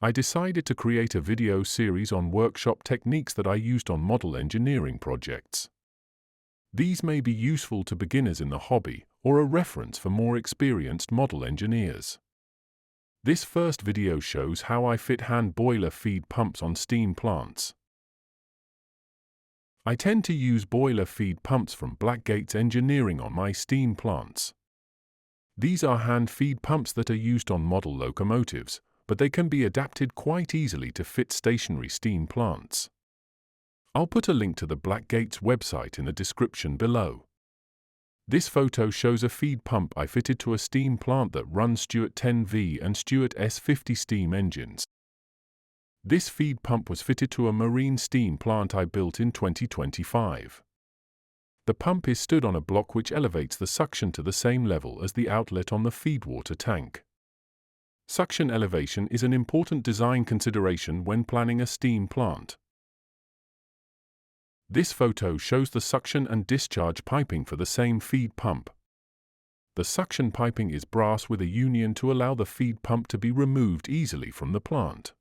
I decided to create a video series on workshop techniques that I used on model engineering projects. These may be useful to beginners in the hobby or a reference for more experienced model engineers. This first video shows how I fit hand boiler feed pumps on steam plants. I tend to use boiler feed pumps from Blackgates Engineering on my steam plants. These are hand feed pumps that are used on model locomotives, but they can be adapted quite easily to fit stationary steam plants. I'll put a link to the Blackgates website in the description below. This photo shows a feed pump I fitted to a steam plant that runs Stuart 10V and Stuart S50 steam engines. This feed pump was fitted to a marine steam plant I built in 2025. The pump is stood on a block which elevates the suction to the same level as the outlet on the feedwater tank. Suction elevation is an important design consideration when planning a steam plant. This photo shows the suction and discharge piping for the same feed pump. The suction piping is brass with a union to allow the feed pump to be removed easily from the plant.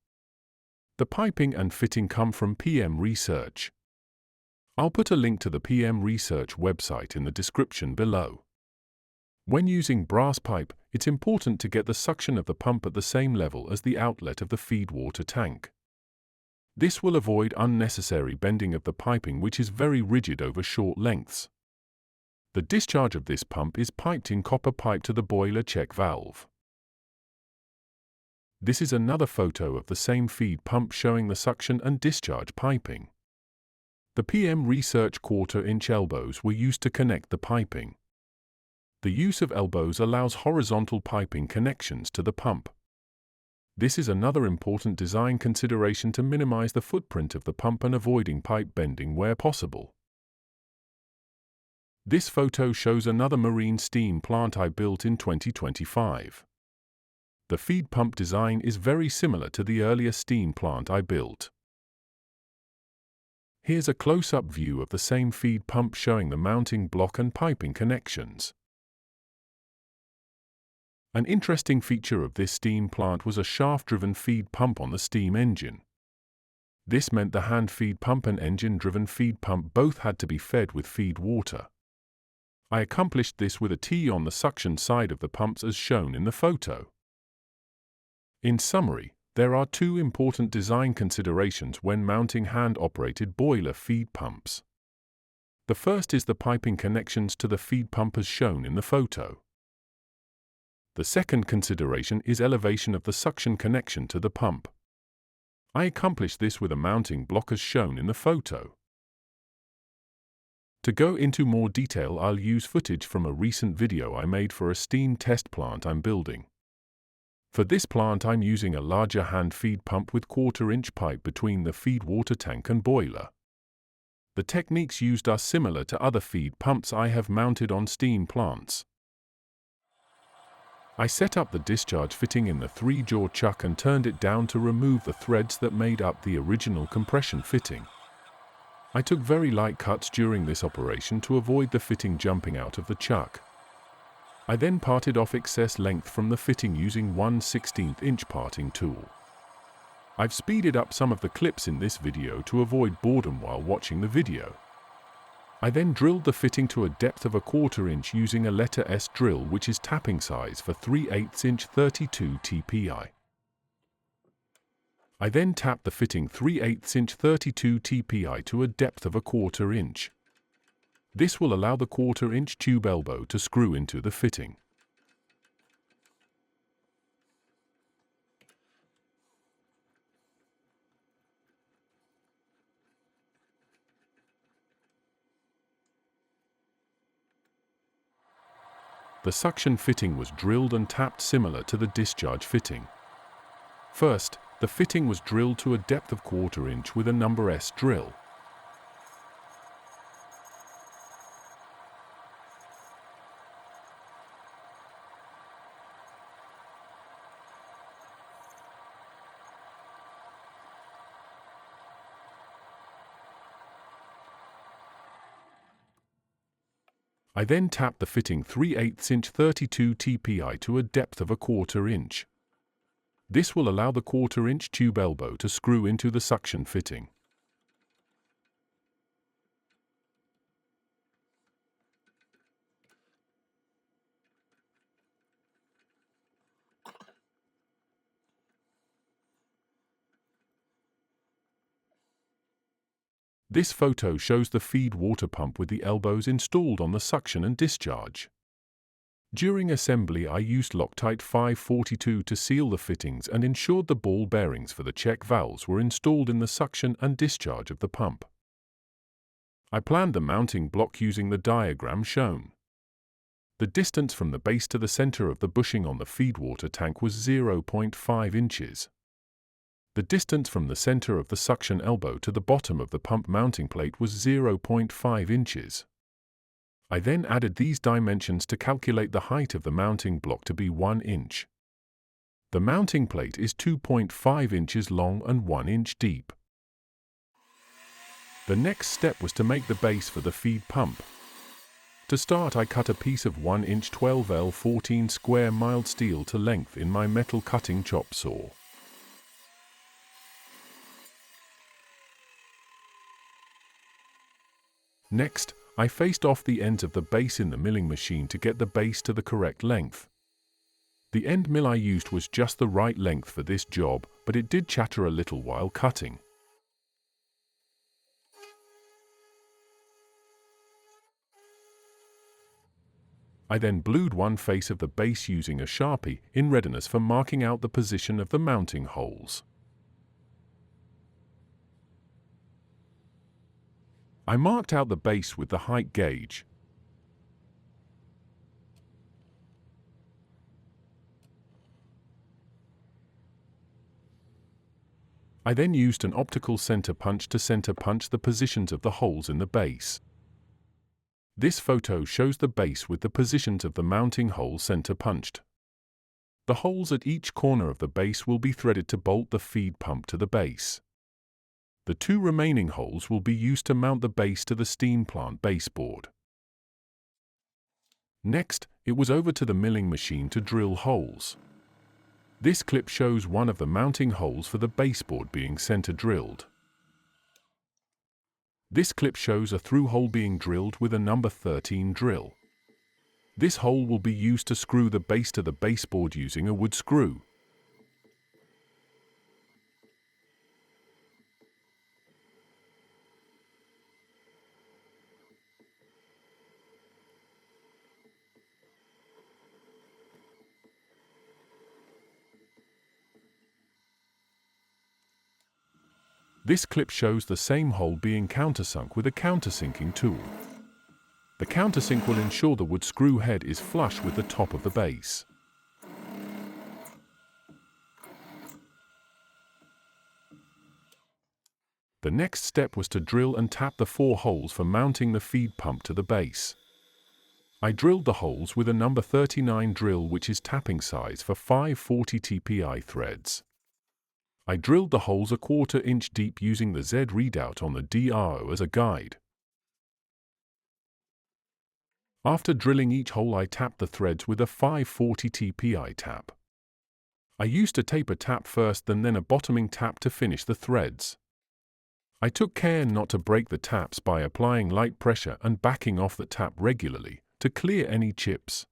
The piping and fitting come from PM Research. I'll put a link to the PM Research website in the description below. When using brass pipe, it's important to get the suction of the pump at the same level as the outlet of the feedwater tank. This will avoid unnecessary bending of the piping, which is very rigid over short lengths. The discharge of this pump is piped in copper pipe to the boiler check valve. This is another photo of the same feed pump showing the suction and discharge piping. The PM Research quarter-inch elbows were used to connect the piping. The use of elbows allows horizontal piping connections to the pump. This is another important design consideration to minimize the footprint of the pump and avoiding pipe bending where possible. This photo shows another marine steam plant I built in 2025. The feed pump design is very similar to the earlier steam plant I built. Here's a close-up view of the same feed pump showing the mounting block and piping connections. An interesting feature of this steam plant was a shaft-driven feed pump on the steam engine. This meant the hand feed pump and engine-driven feed pump both had to be fed with feed water. I accomplished this with a T on the suction side of the pumps as shown in the photo. In summary, there are two important design considerations when mounting hand-operated boiler feed pumps. The first is the piping connections to the feed pump as shown in the photo. The second consideration is elevation of the suction connection to the pump. I accomplished this with a mounting block as shown in the photo. To go into more detail, I'll use footage from a recent video I made for a steam test plant I'm building. For this plant I'm using a larger hand feed pump with quarter-inch pipe between the feed water tank and boiler. The techniques used are similar to other feed pumps I have mounted on steam plants. I set up the discharge fitting in the 3-jaw chuck and turned it down to remove the threads that made up the original compression fitting. I took very light cuts during this operation to avoid the fitting jumping out of the chuck. I then parted off excess length from the fitting using 1/16" parting tool. I've speeded up some of the clips in this video to avoid boredom while watching the video. I then drilled the fitting to a depth of 1/4 inch using a letter S drill, which is tapping size for 3/8" 32 TPI. I then tapped the fitting 3/8" 32 TPI to a depth of 1/4 inch. This will allow the 1/4 inch tube elbow to screw into the fitting. The suction fitting was drilled and tapped similar to the discharge fitting. First, the fitting was drilled to a depth of 1/4 inch with a number S drill. I then tapped the fitting 3/8" 32 TPI to a depth of 1/4 inch. This will allow the 1/4-inch tube elbow to screw into the suction fitting. This photo shows the feed water pump with the elbows installed on the suction and discharge. During assembly, I used Loctite 542 to seal the fittings and ensured the ball bearings for the check valves were installed in the suction and discharge of the pump. I planned the mounting block using the diagram shown. The distance from the base to the center of the bushing on the feed water tank was 0.5 inches. The distance from the center of the suction elbow to the bottom of the pump mounting plate was 0.5 inches. I then added these dimensions to calculate the height of the mounting block to be 1 inch. The mounting plate is 2.5 inches long and 1 inch deep. The next step was to make the base for the feed pump. To start, I cut a piece of 1 inch 12L 14 square mild steel to length in my metal cutting chop saw. Next, I faced off the ends of the base in the milling machine to get the base to the correct length. The end mill I used was just the right length for this job, but it did chatter a little while cutting. I then blued one face of the base using a Sharpie in readiness for marking out the position of the mounting holes. I marked out the base with the height gauge. I then used an optical center punch to center punch the positions of the holes in the base. This photo shows the base with the positions of the mounting holes center punched. The holes at each corner of the base will be threaded to bolt the feed pump to the base. The 2 remaining holes will be used to mount the base to the steam plant baseboard. Next, it was over to the milling machine to drill holes. This clip shows one of the mounting holes for the baseboard being center drilled. This clip shows a through hole being drilled with a number 13 drill. This hole will be used to screw the base to the baseboard using a wood screw. This clip shows the same hole being countersunk with a countersinking tool. The countersink will ensure the wood screw head is flush with the top of the base. The next step was to drill and tap the 4 holes for mounting the feed pump to the base. I drilled the holes with a number 39 drill, which is tapping size for 540 TPI threads. I drilled the holes a 1/4 inch deep using the Z readout on the DRO as a guide. After drilling each hole, I tapped the threads with a 540 TPI tap. I used a taper tap first and then a bottoming tap to finish the threads. I took care not to break the taps by applying light pressure and backing off the tap regularly to clear any chips.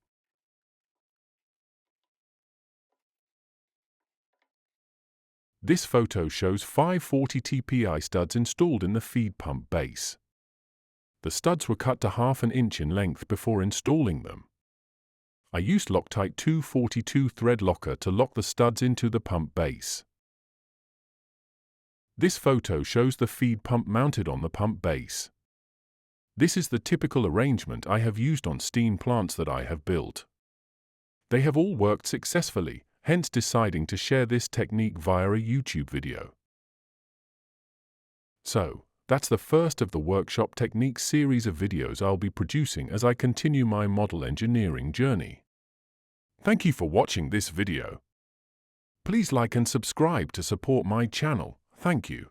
This photo shows 540 TPI studs installed in the feed pump base. The studs were cut to 1/2 inch in length before installing them. I used Loctite 242 thread locker to lock the studs into the pump base. This photo shows the feed pump mounted on the pump base. This is the typical arrangement I have used on steam plants that I have built. They have all worked successfully, hence deciding to share this technique via a YouTube video. So, that's the first of the workshop techniques series of videos I'll be producing as I continue my model engineering journey. Thank you for watching this video. Please like and subscribe to support my channel. Thank you.